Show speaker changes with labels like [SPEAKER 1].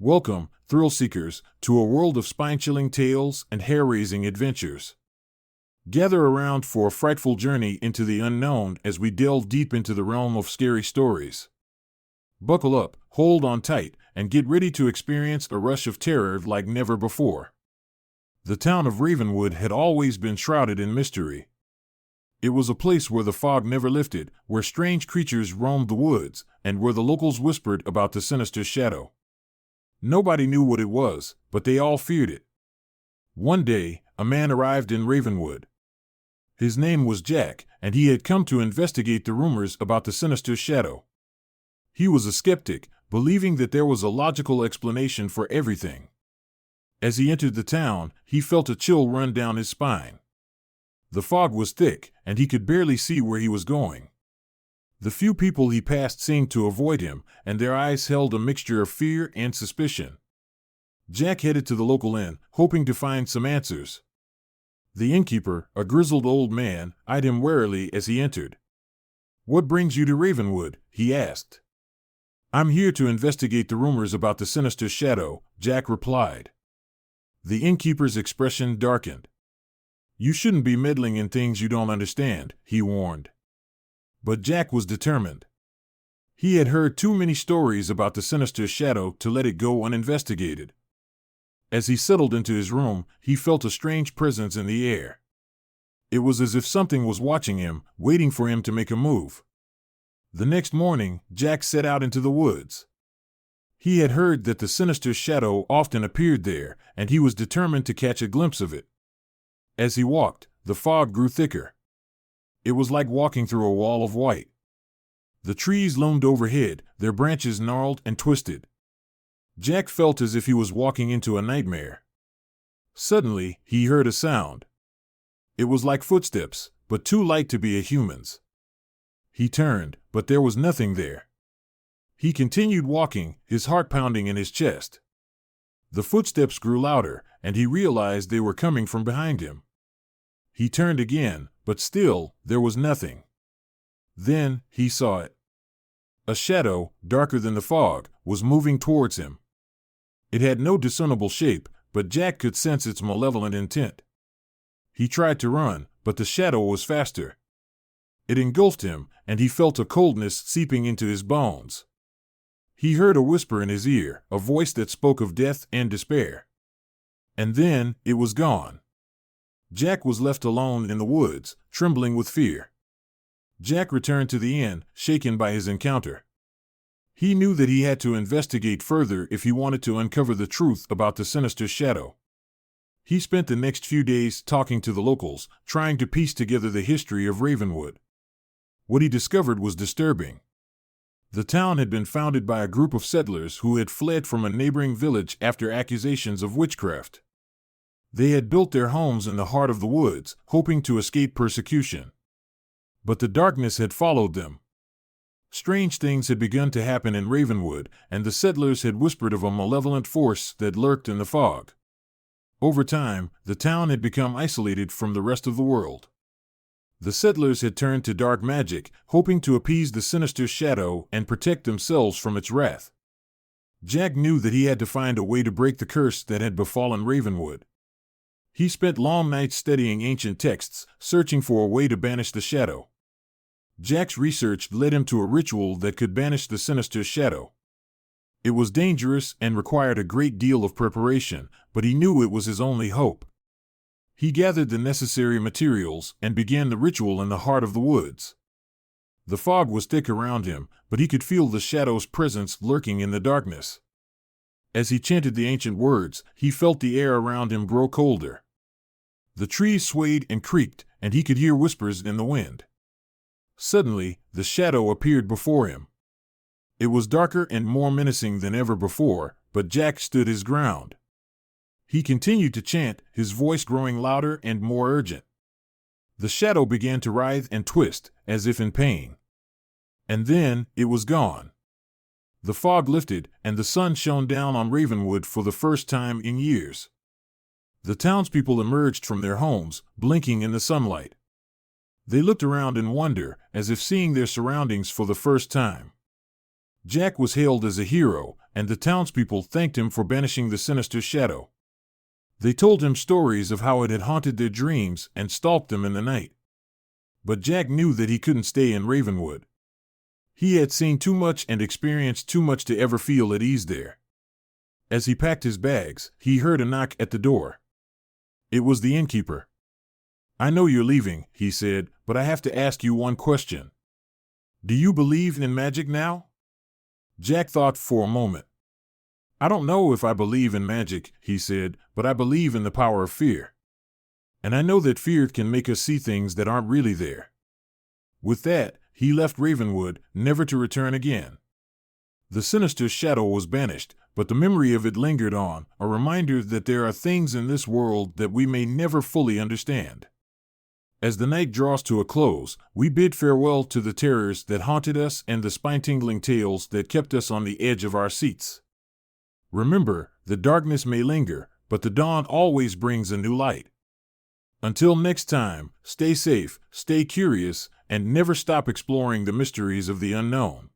[SPEAKER 1] Welcome, thrill seekers, to a world of spine-chilling tales and hair-raising adventures. Gather around for a frightful journey into the unknown as we delve deep into the realm of scary stories. Buckle up, hold on tight, and get ready to experience a rush of terror like never before. The town of Ravenwood had always been shrouded in mystery. It was a place where the fog never lifted, where strange creatures roamed the woods, and where the locals whispered about the sinister shadow. Nobody knew what it was, but they all feared it. One day, a man arrived in Ravenwood. His name was Jack, and he had come to investigate the rumors about the sinister shadow. He was a skeptic, believing that there was a logical explanation for everything. As he entered the town, he felt a chill run down his spine. The fog was thick, and he could barely see where he was going. The few people he passed seemed to avoid him, and their eyes held a mixture of fear and suspicion. Jack headed to the local inn, hoping to find some answers. The innkeeper, a grizzled old man, eyed him warily as he entered. "What brings you to Ravenwood?" he asked. "I'm here to investigate the rumors about the sinister shadow," Jack replied. The innkeeper's expression darkened. "You shouldn't be meddling in things you don't understand," he warned. But Jack was determined. He had heard too many stories about the sinister shadow to let it go uninvestigated. As he settled into his room, he felt a strange presence in the air. It was as if something was watching him, waiting for him to make a move. The next morning, Jack set out into the woods. He had heard that the sinister shadow often appeared there, and he was determined to catch a glimpse of it. As he walked, the fog grew thicker. It was like walking through a wall of white. The trees loomed overhead, their branches gnarled and twisted. Jack felt as if he was walking into a nightmare. Suddenly, he heard a sound. It was like footsteps, but too light to be a human's. He turned, but there was nothing there. He continued walking, his heart pounding in his chest. The footsteps grew louder, and he realized they were coming from behind him. He turned again, but still, there was nothing. Then, he saw it. A shadow, darker than the fog, was moving towards him. It had no discernible shape, but Jack could sense its malevolent intent. He tried to run, but the shadow was faster. It engulfed him, and he felt a coldness seeping into his bones. He heard a whisper in his ear, a voice that spoke of death and despair. And then, it was gone. Jack was left alone in the woods, trembling with fear. Jack returned to the inn, shaken by his encounter. He knew that he had to investigate further if he wanted to uncover the truth about the sinister shadow. He spent the next few days talking to the locals, trying to piece together the history of Ravenwood. What he discovered was disturbing. The town had been founded by a group of settlers who had fled from a neighboring village after accusations of witchcraft. They had built their homes in the heart of the woods, hoping to escape persecution. But the darkness had followed them. Strange things had begun to happen in Ravenwood, and the settlers had whispered of a malevolent force that lurked in the fog. Over time, the town had become isolated from the rest of the world. The settlers had turned to dark magic, hoping to appease the sinister shadow and protect themselves from its wrath. Jack knew that he had to find a way to break the curse that had befallen Ravenwood. He spent long nights studying ancient texts, searching for a way to banish the shadow. Jack's research led him to a ritual that could banish the sinister shadow. It was dangerous and required a great deal of preparation, but he knew it was his only hope. He gathered the necessary materials and began the ritual in the heart of the woods. The fog was thick around him, but he could feel the shadow's presence lurking in the darkness. As he chanted the ancient words, he felt the air around him grow colder. The trees swayed and creaked, and he could hear whispers in the wind. Suddenly, the shadow appeared before him. It was darker and more menacing than ever before, but Jack stood his ground. He continued to chant, his voice growing louder and more urgent. The shadow began to writhe and twist, as if in pain. And then, it was gone. The fog lifted, and the sun shone down on Ravenwood for the first time in years. The townspeople emerged from their homes, blinking in the sunlight. They looked around in wonder, as if seeing their surroundings for the first time. Jack was hailed as a hero, and the townspeople thanked him for banishing the sinister shadow. They told him stories of how it had haunted their dreams and stalked them in the night. But Jack knew that he couldn't stay in Ravenwood. He had seen too much and experienced too much to ever feel at ease there. As he packed his bags, he heard a knock at the door. It was the innkeeper. "I know you're leaving," he said, "but I have to ask you one question. Do you believe in magic now?" Jack thought for a moment. "I don't know if I believe in magic," he said, "but I believe in the power of fear. And I know that fear can make us see things that aren't really there." With that, he left Ravenwood, never to return again. The sinister shadow was banished, but the memory of it lingered on, a reminder that there are things in this world that we may never fully understand. As the night draws to a close, we bid farewell to the terrors that haunted us and the spine-tingling tales that kept us on the edge of our seats. Remember, the darkness may linger, but the dawn always brings a new light. Until next time, stay safe, stay curious, and never stop exploring the mysteries of the unknown.